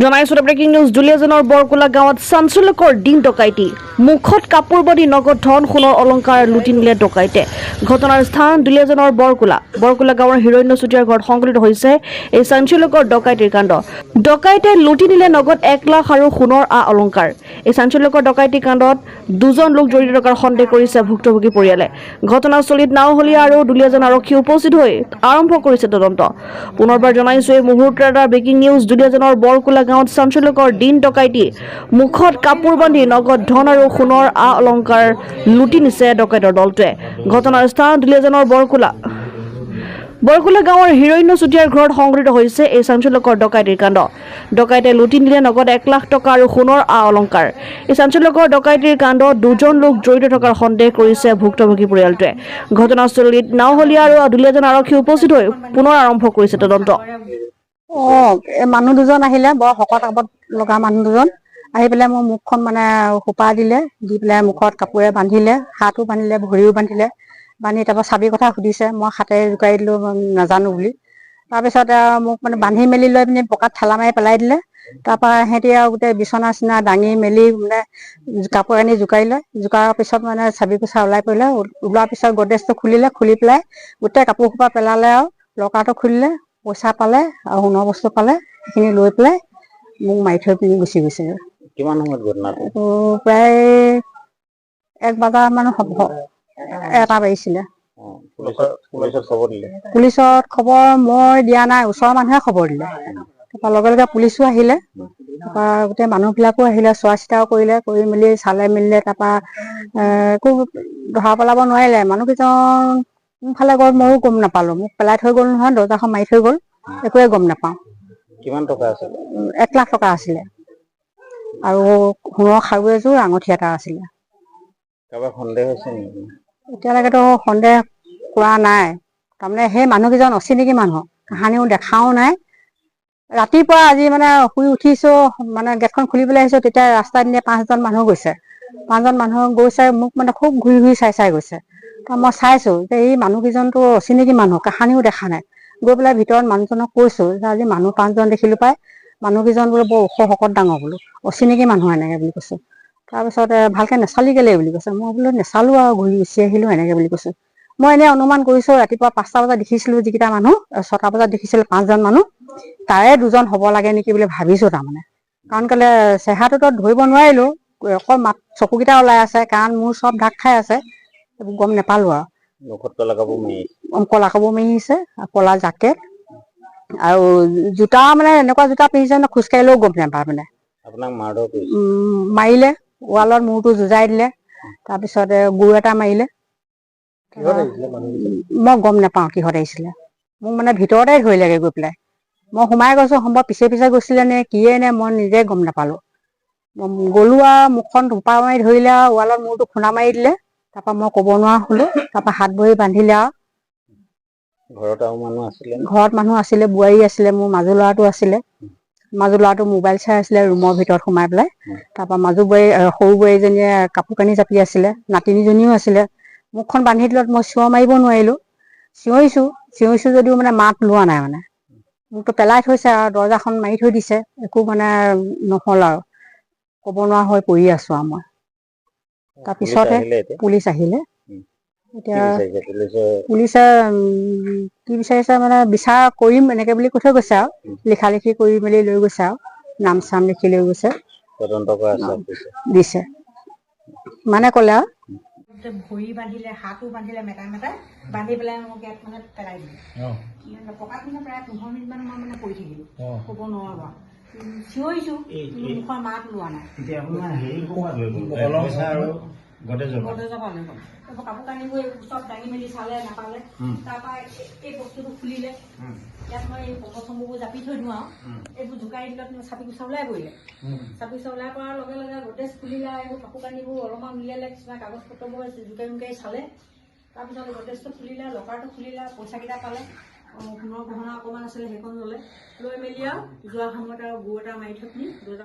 জনাইছো breaking news দুলিয়াজানৰ Borkola গাঁৱত চাঞ্চল্যকৰ দিন ডকাইতি মুখত কাপোৰ বান্ধি নগদ ধন সোণৰ অলংকাৰ লুটি নিলে ডকাইতে ঘটনাৰ স্থান দুলিয়াজানৰ বৰকোলা গাঁৱৰ হিৰণ্য চুতীয়াৰ ঘৰত সংঘটিত হৈছে এই চাঞ্চল্যকৰ ডকাইতিৰ কাণ্ড ডকাইতে লুটি নিলে নগদ 1 লাখ আৰু সোণৰ অলংকাৰ এই চাঞ্চল্যকৰ ডকাইতি কাণ্ডত দুজন লোক জড়িত থকাৰ সন্দেহ কৰিছে ভুক্তভোগী পৰিয়ালে ঘটনাস্থলীত নাওহলীয়া আৰু দুলিয়াজান আৰক্ষী উপস্থিত হৈ আৰম্ভ কৰিছে তদন্ত পুনৰবাৰ জনাইছো এই মুহূৰ্তৰ এটা ব্ৰেকিং নিউজ দুলিয়াজানৰ বৰকোলা গাঁৱত চাঞ্চল্যকৰ দিন ডকাইতি মুখত কাপোৰ বান্ধি নগদ ধন আৰু সোণৰ অলংকাৰ লুটি নিছে ডকাইতৰ দলটোৱে ঘটনাৰ স্থান দুলিয়াজানৰ বৰকোলা গাঁৱৰ হিৰণ্য চুতীয়াৰ ঘৰত সংঘটিত হৈছে এই চাঞ্চল্যকৰ ডকাইতিৰ কাণ্ড ডকাইতে লুটি নিলে নগদ 1 লাখ টকা আৰু সোণৰ অলংকাৰ এই চাঞ্চল্যকৰ ডকাইতিৰ কাণ্ডত দুজন লোক জড়িত থকাৰ সন্দেহ কৰিছে ভুক্তভোগী পৰিয়ালটোৱে ঘটনাস্থলীত নাওহলীয়া আৰু দুলিয়াজান আৰক্ষী উপস্থিত হৈ পুনৰ আৰম্ভ কৰিছে তদন্ত মানুহ দুজন আহিলে বৰ শকত আবত লগা মানুহ দুজন আহি পেলাই মোৰ মুখখন মানে সোপা দিলে দি পেলাই মুখত কাপোৰে বান্ধিলে হাতো বান্ধিলে ভৰিও বান্ধিলে বান্ধি তাৰপৰা চাবি কথা সুধিছে মই হাতেৰে জোকাৰি দিলোঁ নাজানো বুলি তাৰপিছত মোক মানে বান্ধি মেলি লৈ পিনি পকাত ঠেলা মাৰি পেলাই দিলে তাৰপৰা সিহঁতি আৰু গোটেই বিচনা চিনা দাঙি মেলি মানে কাপোৰ আনি জোকাৰি লয় জোকাৰৰ পিছত মানে চাবি কোচা ওলাই পৰিলে ওলোৱাৰ পিছত গডৰেজটো খুলিলে খুলি পেলাই গোটেই কাপোৰ সোপা পেলালে আৰু লকাৰটো খুলিলে পইচা পালে আৰু সোণৰ বস্তু পালে সেইখিনি লৈ পেলাই মোক মাৰি থৈ পিনি গুচি গৈছে কিমান সময়ত ঘটনাটো প্ৰায় 1 বজামান হ'ব এটা বাজিছিলে পুলিচত খবৰ মই দিয়া নাই ওচৰৰ মানুহে খবৰ দিলে তাৰপৰা লগে লগে পুলিচো আহিলে তাৰপৰা গোটেই মানুহবিলাকো আহিলে চোৱা চিতাও কৰিলে কৰি মেলি চালে মেলিলে তাৰপৰা একো ধৰা পেলাব নোৱাৰিলে মানুহকেইজন কোনফালে গ'ল ময়ো গম নাপালো মোক পেলাই থৈ গ'ল নহয় দৰ্জাখন মাৰি থৈ গ'ল একোৱে গম নাপাওঁ কিমান টকা আছিলে 1 লাখ টকা আছিলে আৰু সোণৰ খাৰু এযোৰ আঙুঠি এটা আছিলে কাৰোবাৰ সন্দেহ হৈছে নেকি এতিয়ালৈকেতো সন্দেহ কৰা নাই তাৰমানে সেই মানুহকেইজন অচিনাকি মানুহ কাহানিও দেখাও নাই ৰাতিপুৱা আজি মানে শুই উঠিছো মানে গেটখন খুলিবলৈ আহিছো তেতিয়া ৰাস্তাত নিয়ে 5জন মানুহ গৈছে 5জন মানুহ গৈছে মোক মানে খুব ঘূৰি ঘূৰি চাই গৈছে ত মই চাইছো যে এই মানুহকেইজনতো অচিনাকি মানুহ কাহানিও দেখা নাই গৈ পেলাই ভিতৰত মানুহজনক কৈছো যে আজি মানুহ 5জন দেখিলো পাই মানুহকেইজন বোলে বৰ ওখ শকত ডাঙৰ বোলো অচিনাকি মানুহ এনেকে বুলি কৈছো তাৰপিছত ভালকে নেচালি কেলে বুলি কৈছে মই বোলো নেচালো আৰু ঘূৰি গুচি আহিলো এনেকে বুলি কৈছো মই এনে অনুমান কৰিছো ৰাতিপুৱা 5টা বজাত দেখিছিলো যিকেইটা মানুহ 6টা বজাত দেখিছিলো 5জন মানুহ তাৰে 2জন হ'ব লাগে নেকি বুলি ভাবিছো তাৰমানে কাৰণ কেলে চেহেৰাটোতো ধৰিব নোৱাৰিলো অকল চকুকেইটা ওলাই আছে কাৰণ মোৰ চব ঢাক খাই আছে গম নেপালো আৰু মুখত কলা কাপোৰ মাৰি আহিছে কলা জাকেট আৰু জোতা মানে এনেকুৱা জোতা পিন্ধিছে ন খোজকাঢ়িলেও গম নাপায় মানে আপোনাক মাৰধৰ কৰিছে মাৰিলে ৱালত মূৰটো যুঁজাই দিলে তাৰপিছত গুৰ এটা মাৰিলে মই গম নাপাওঁ কিহত আহিছিলে মোক মানে ভিতৰতে ধৰিলেগে গৈ পেলাই মই সোমাই গৈছো সম্ভৱ পিছে পিছে গৈছিলে নে কিয়ে নে মই নিজে গম নাপালো গলো আৰু মুখখন ধোপা মাৰি ধৰিলে আৰু ৱালত মূৰটো খুন্দা মাৰি দিলে তাৰপৰা মই ক'ব নোৱাৰা হলো তাৰপৰা হাত ভৰি বান্ধিলে আৰু ঘৰত মানুহ আছিলে বোৱাৰী আছিলে মোৰ মাজু ল'ৰাটো আছিলে মাজু ল'ৰাটো মোবাইল চাই আছিলে ৰুমৰ ভিতৰত সোমাই পেলাই তাৰপৰা মাজু বোৱাৰী সৰু বোৱাৰীজনীয়ে কাপোৰ কানি জাপি আছিলে নাতিনীজনীও আছিলে মুখখন বান্ধি দিলত মই চিঞৰ মাৰিব নোৱাৰিলো চিঞৰিছো যদিও মানে মাত লোৱা নাই মানে মোকতো পেলাই থৈছে আৰু দৰ্জাখন মাৰি থৈ দিছে একো মানে নহল আৰু ক'ব নোৱাৰা হৈ পৰি আছো আৰু মই তাৰপিছতহে পুলিচ আহিলে এতিয়া পুলিচে কি বিচাৰিছে মানে বিচাৰ কৰিম এনেকে বুলি কৈ থৈ গৈছে আৰু লিখা লিখি কৰি মেলি লৈ গৈছে আৰু নাম চাম লিখি লৈ গৈছে দিছে মানে ক'লে আৰু ভৰি বান্ধিলে হাতো বান্ধিলে মেটাই বান্ধি পেলাই মোক ইয়াত মানে পেলাই দিলে পকাত মানে প্ৰায় 15 মিনিটমান মই মানে পৰি থাকিলো ক'ব নোৱাৰো বাৰু চিঞৰিছো মুখৰ মাত লোৱা নাই কাপোৰ কানিবোৰ চব দাঙি মেলি চালে নাপালে তাৰপৰা এই বস্তুটো খুলিলে ইয়াত মই এই কম্বল চম্বৰবোৰ জাপি থৈ দিওঁ আৰু এইবোৰ জোকাৰি দিলত চাপি কুচা ওলাই পৰিলে চাপি কুচা ওলাই পৰাৰ লগে লগে গডৰেজ খুলিলে এইবোৰ কাপোৰ কানিবোৰ অলপমান উলিয়ালে কিছুমান কাগজ পত্ৰবোৰ জোকাৰি চালে তাৰপিছত গডৰেজটো খুলিলে লকাৰটো খুলিলে পইচাকেইটা পালে সোণৰ গহনা অকণমান আছিলে সেইখন ল'লে লৈ মেলি আৰু যোৱা সময়ত আৰু গৰু এটা মাৰি থৈ পিনি